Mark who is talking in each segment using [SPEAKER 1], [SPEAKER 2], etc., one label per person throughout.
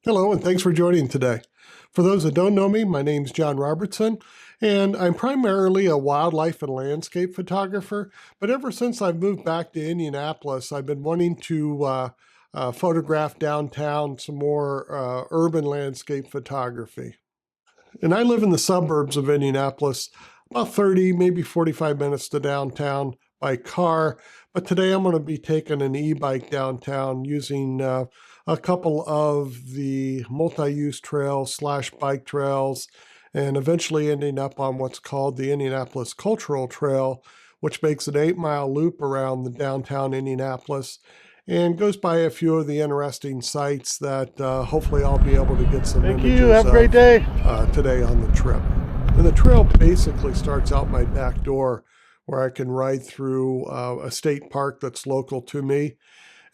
[SPEAKER 1] Hello, and thanks for joining today. For those that don't know me, my name's John Robertson, and I'm primarily a wildlife and landscape photographer. But ever since I've moved back to Indianapolis, I've been wanting to photograph downtown, some more urban landscape photography. And I live in the suburbs of Indianapolis, about 30, maybe 45 minutes to downtown by car. But today I'm going to be taking an e-bike downtown using a couple of the multi-use trails / bike trails, and eventually ending up on what's called the Indianapolis Cultural Trail, which makes an 8-mile loop around the downtown Indianapolis and goes by a few of the interesting sites that hopefully I'll be able to get some images
[SPEAKER 2] you. Have a great day.
[SPEAKER 1] Today on the trip. And the trail basically starts out my back door, where I can ride through a state park that's local to me,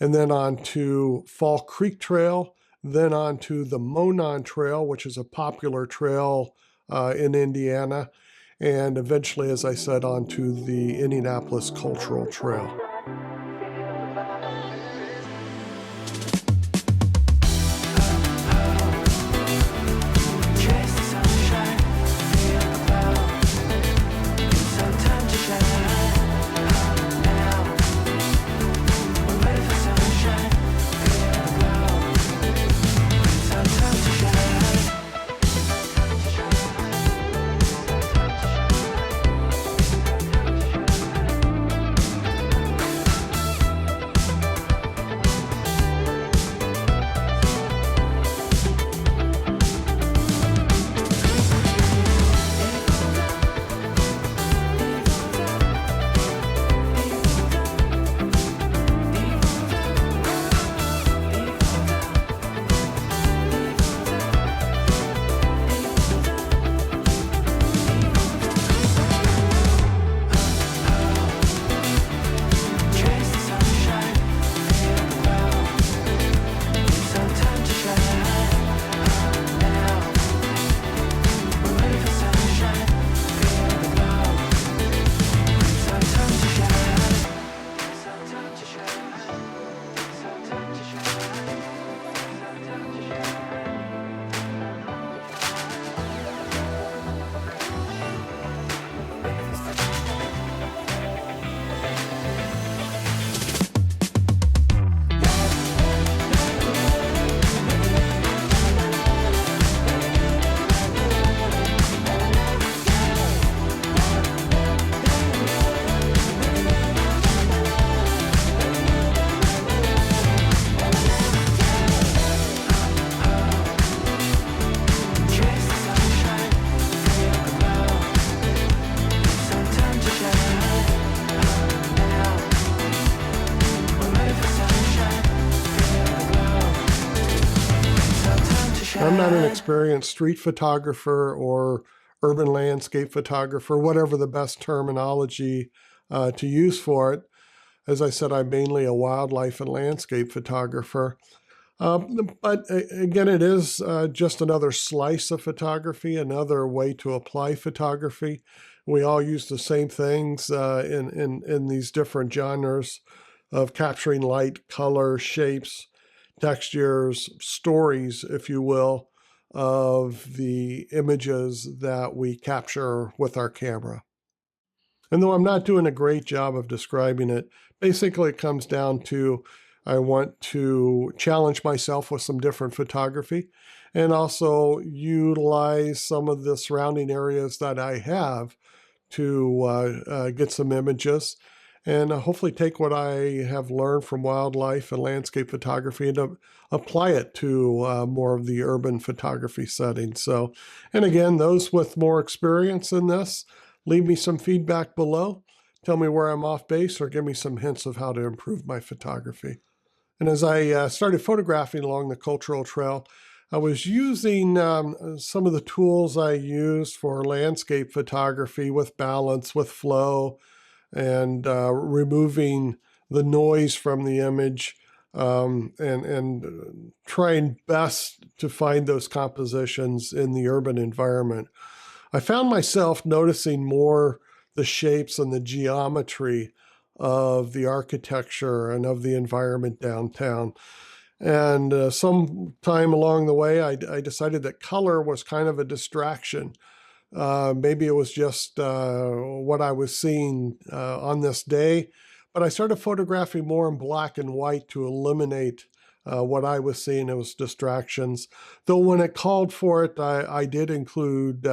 [SPEAKER 1] and then on to Fall Creek Trail, then on to the Monon Trail, which is a popular trail in Indiana, and eventually, as I said, on to the Indianapolis Cultural Trail. I'm not an experienced street photographer or urban landscape photographer, whatever the best terminology to use for it. As I said, I'm mainly a wildlife and landscape photographer. But again, it is just another slice of photography, another way to apply photography. We all use the same things in these different genres of capturing light, color, shapes, textures, stories, if you will, of the images that we capture with our camera. And though I'm not doing a great job of describing it, basically it comes down to I want to challenge myself with some different photography and also utilize some of the surrounding areas that I have to get some images, and hopefully take what I have learned from wildlife and landscape photography and apply it to more of the urban photography settings. So, and again, those with more experience in this, leave me some feedback below. Tell me where I'm off base or give me some hints of how to improve my photography. And as I started photographing along the cultural trail, I was using some of the tools I use for landscape photography with balance, with flow, and removing the noise from the image, and trying best to find those compositions in the urban environment. I found myself noticing more the shapes and the geometry of the architecture and of the environment downtown. And sometime along the way, I decided that color was kind of a distraction. Maybe it was just what I was seeing on this day, but I started photographing more in black and white to eliminate what I was seeing as distractions. Though when it called for it, I did include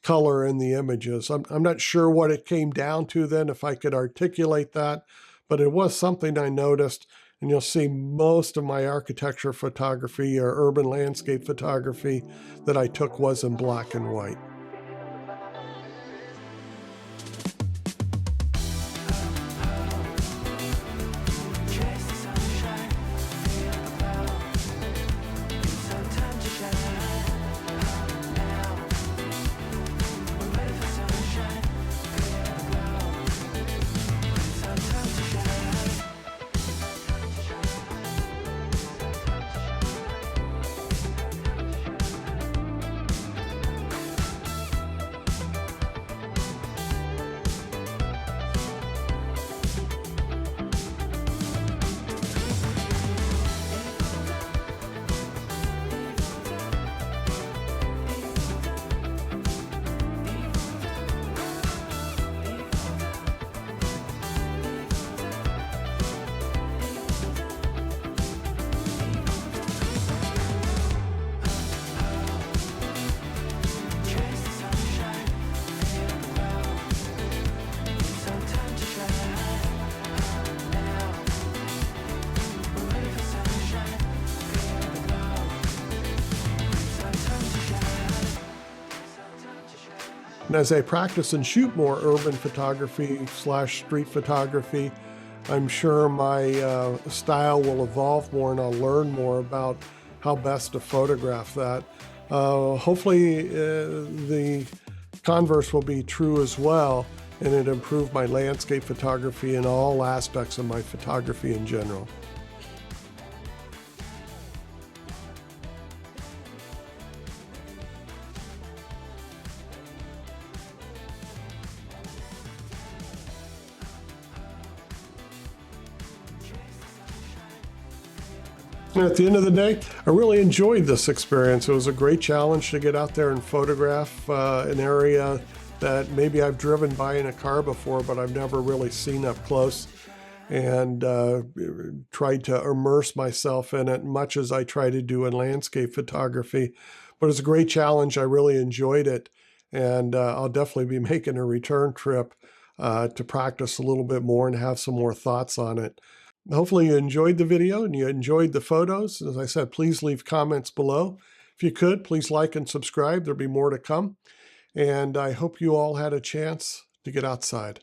[SPEAKER 1] color in the images. I'm not sure what it came down to then, if I could articulate that, but it was something I noticed. And you'll see most of my architecture photography or urban landscape photography that I took was in black and white. And as I practice and shoot more urban photography / street photography, I'm sure my style will evolve more, and I'll learn more about how best to photograph that. Hopefully the converse will be true as well, and it improve my landscape photography and all aspects of my photography in general. And at the end of the day, I really enjoyed this experience. It was a great challenge to get out there and photograph an area that maybe I've driven by in a car before, but I've never really seen up close, and tried to immerse myself in it much as I try to do in landscape photography. But it's a great challenge. I really enjoyed it, and I'll definitely be making a return trip to practice a little bit more and have some more thoughts on it. Hopefully you enjoyed the video and you enjoyed the photos. As I said, please leave comments below. If you could, please like and subscribe. There'll be more to come. And I hope you all had a chance to get outside.